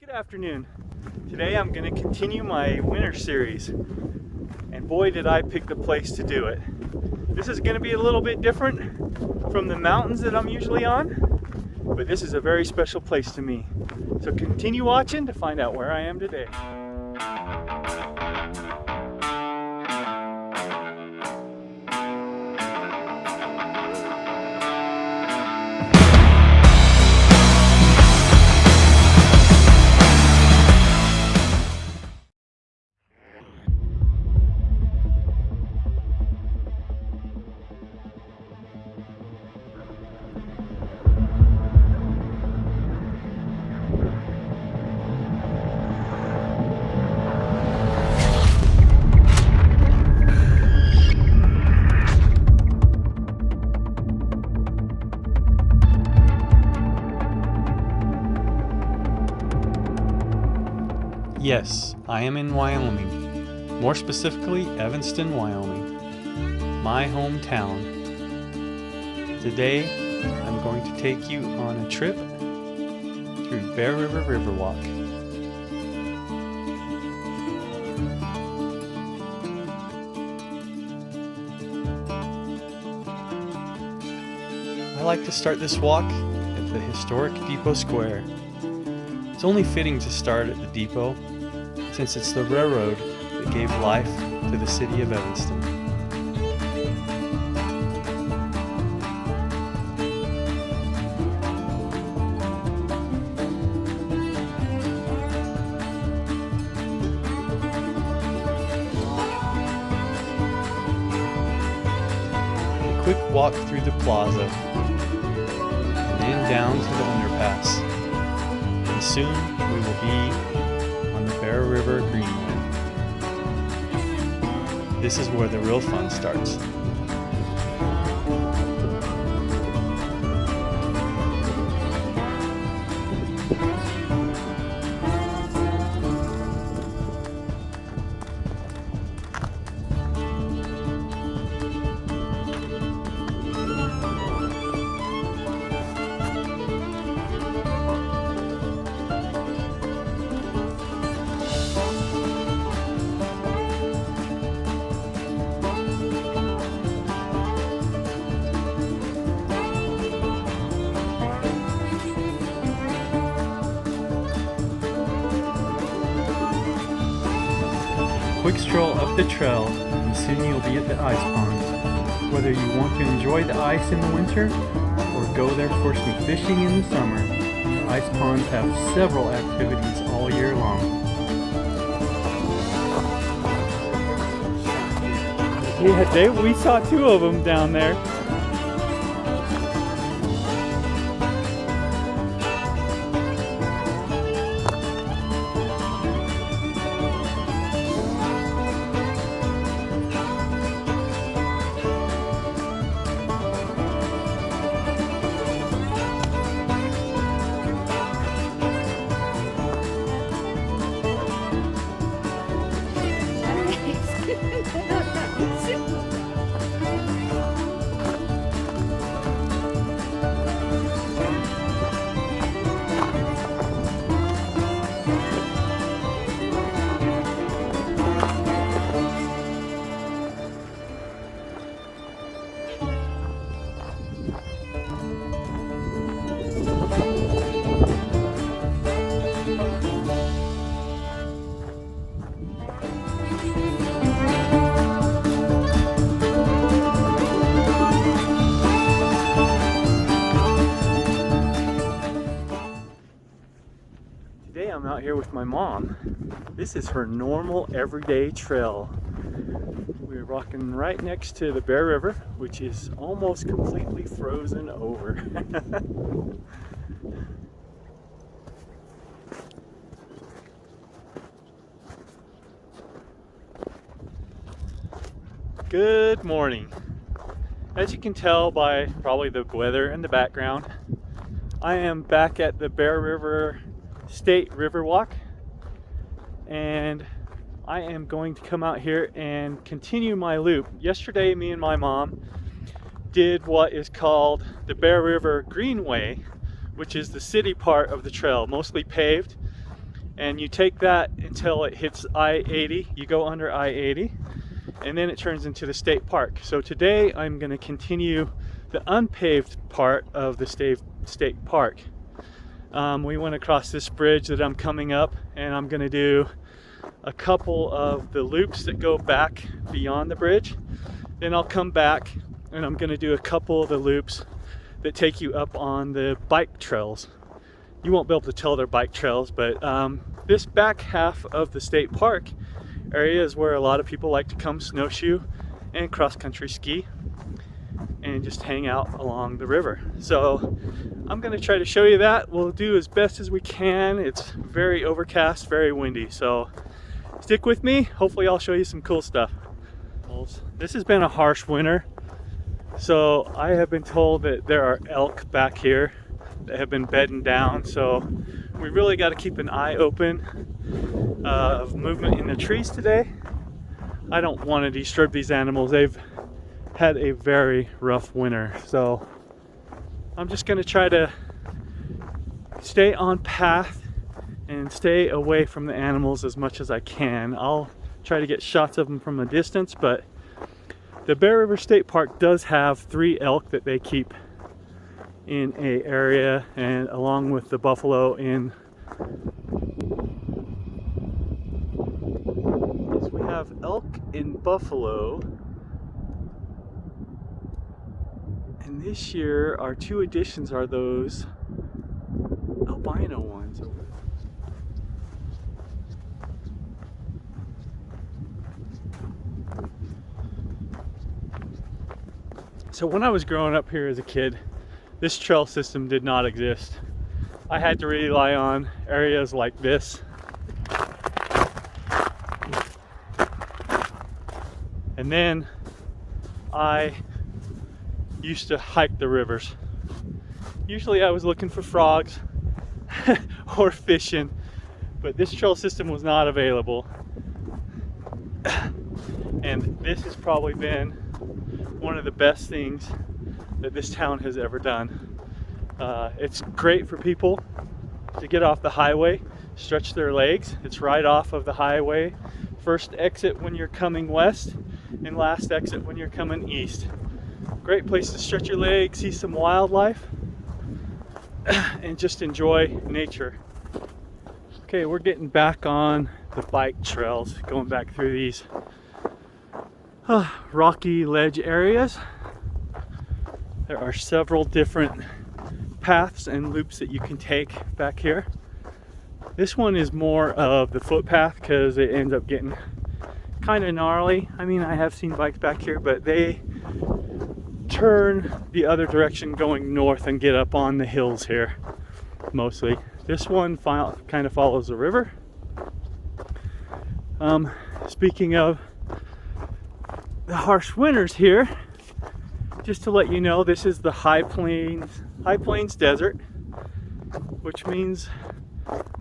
Good afternoon. Today I'm going to continue my winter series, and boy did I pick the place to do it. This is going to be a little bit different from the mountains that I'm usually on, but this is a very special place to me. So continue watching to find out where I am today. Yes, I am in Wyoming, more specifically Evanston, Wyoming, my hometown. Today, I'm going to take you on a trip through Bear River Riverwalk. I like to start this walk at the historic Depot Square. It's only fitting to start at the depot, since it's the railroad that gave life to the city of Evanston. A quick walk through the plaza, and then down to the underpass, and soon we will be on the Bear River Greenway. This is where the real fun starts. Quick stroll up the trail and soon you'll be at the ice pond. Whether you want to enjoy the ice in the winter or go there for some fishing in the summer, the ice ponds have several activities all year long. Yeah, we saw two of them down there. Today I'm out here with my mom. This is her normal everyday trail. We're walking right next to the Bear River, which is almost completely frozen over. Good morning. As you can tell by probably the weather in the background, I am back at the Bear River State Riverwalk, and I am going to come out here and continue my loop. Yesterday, me and my mom did what is called the Bear River Greenway, which is the city part of the trail, mostly paved. and you take that until it hits I-80. You go under I-80, and then it turns into the state park. So today I'm going to continue the unpaved part of the state park. We went across this bridge that I'm coming up, and I'm going to do a couple of the loops that go back beyond the bridge. Then I'll come back and I'm going to do a couple of the loops that take you up on the bike trails. You won't be able to tell they're bike trails, but this back half of the state park area is where a lot of people like to come snowshoe and cross-country ski and just hang out along the river. So I'm going to try to show you that. We'll do as best as we can. It's very overcast, very windy, so stick with me. Hopefully I'll show you some cool stuff. This has been a harsh winter, so I have been told that there are elk back here that have been bedding down, so we really got to keep an eye open of movement in the trees today. I don't want to disturb these animals. They've had a very rough winter, so I'm just going to try to stay on path and stay away from the animals as much as I can. I'll try to get shots of them from a distance, but the Bear River State Park does have 3 elk that they keep in a area, and along with the buffalo in. So we have elk and buffalo, and this year our 2 additions are those albino ones. So when I was growing up here as a kid, this trail system did not exist. I had to rely on areas like this. And then I used to hike the rivers. Usually I was looking for frogs or fishing, but this trail system was not available. And this has probably been one of the best things that this town has ever done. It's great for people to get off the highway, stretch their legs. It's right off of the highway. First exit when you're coming west, and last exit when you're coming east. Great place to stretch your legs, see some wildlife, and just enjoy nature. Okay, we're getting back on the bike trails, going back through these rocky ledge areas. There are several different paths and loops that you can take back here. This one is more of the footpath because it ends up getting kind of gnarly. I mean, I have seen bikes back here, but they turn the other direction going north and get up on the hills here mostly. This one kind of follows the river. Speaking of the harsh winters here, just to let you know, this is the High Plains Desert, which means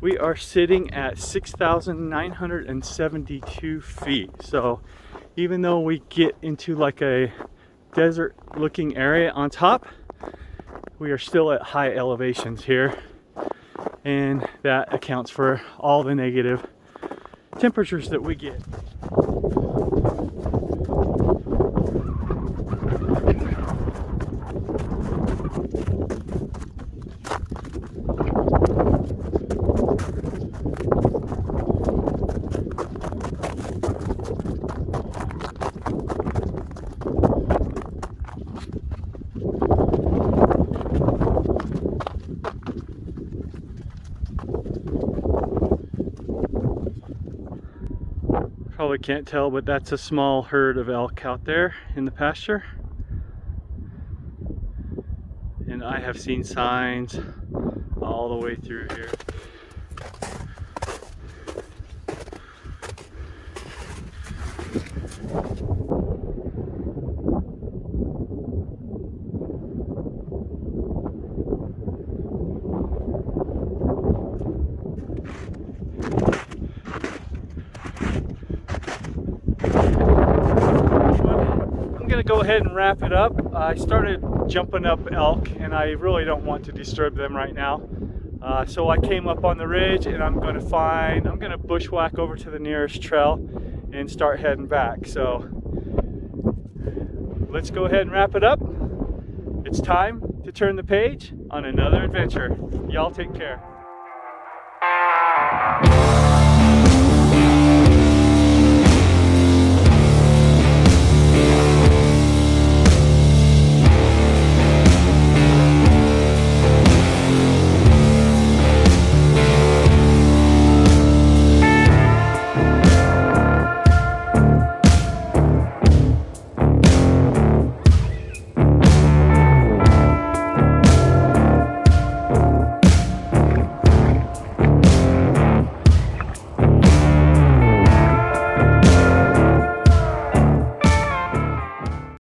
we are sitting at 6,972 feet. So even though we get into like a desert looking area on top, we are still at high elevations here, and that accounts for all the negative temperatures that we get. Probably can't tell, but that's a small herd of elk out there in the pasture. And I have seen signs all the way through here. Go ahead and wrap it up. I started jumping up elk, and I really don't want to disturb them right now. So I came up on the ridge, and I'm gonna bushwhack over to the nearest trail and start heading back. So let's go ahead and wrap it up. It's time to turn the page on another adventure. Y'all take care.